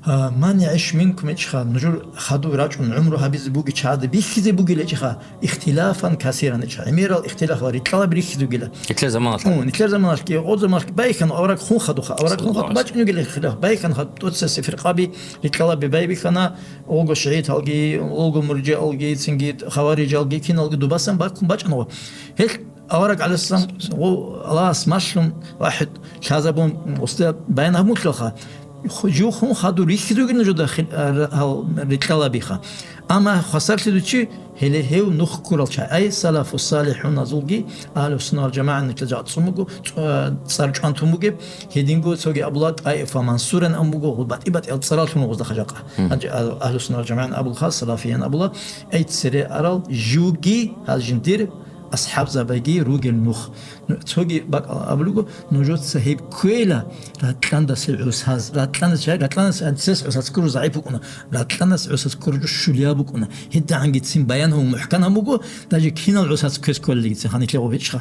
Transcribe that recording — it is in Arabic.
من يعيش منكم إيشخا نجور خدوا رجل عمره هبيز بوجي شهادة بيخذ بوجي لإيشخا اختلافا كثيرا إيشخا عمير الاختلاف وريتلا بريخذ بوجي له كتير زمان نتلر زمان كي أول زمان بايكن أوراق خون خدوخا أوراق خون خد باج نيجي الاختلاف بايكن خد توتس في رقابي ريتلا ببايبي كنا أوجو شعيت ألجي أوجو مرجع ألجي سنجيت خوارج ألجي كين ألجي دوباسن باكم باج أنو هيك أوراق على السلام الله سماشلون واحد شازبون وسط بينهم مطلقة جو خون خدو ريخدو گن جو داخل ريتلا بيخا اما خسرت دوچي هله هو نخ كورال چاي اي سلف الصالحون نزولگي اهل السنه والجماعه نتجات سموگو سرچان توموگي هيدينگو سوگي ابلات اي فمنصورن اموگو غلبات ابات الصلاتون غوز دخجاقه اهل السنه والجماعه ابو الخاص سلفيين ابو الله اي تسري ارال جوگي هالجندير أصحاب زباقي روجل نخ تسوقي بق أبلغو نوجود صاحب كويلا راتلان دس عساس راتلان شيء راتلان سس عساس كرو ضعيف بكونا راتلان عساس كرو شليا بكونا هدا عن جتسين بيانهم محكنا مجو تاجي كينا العساس كيس كل اللي تخاني تلاقوا بيتشخا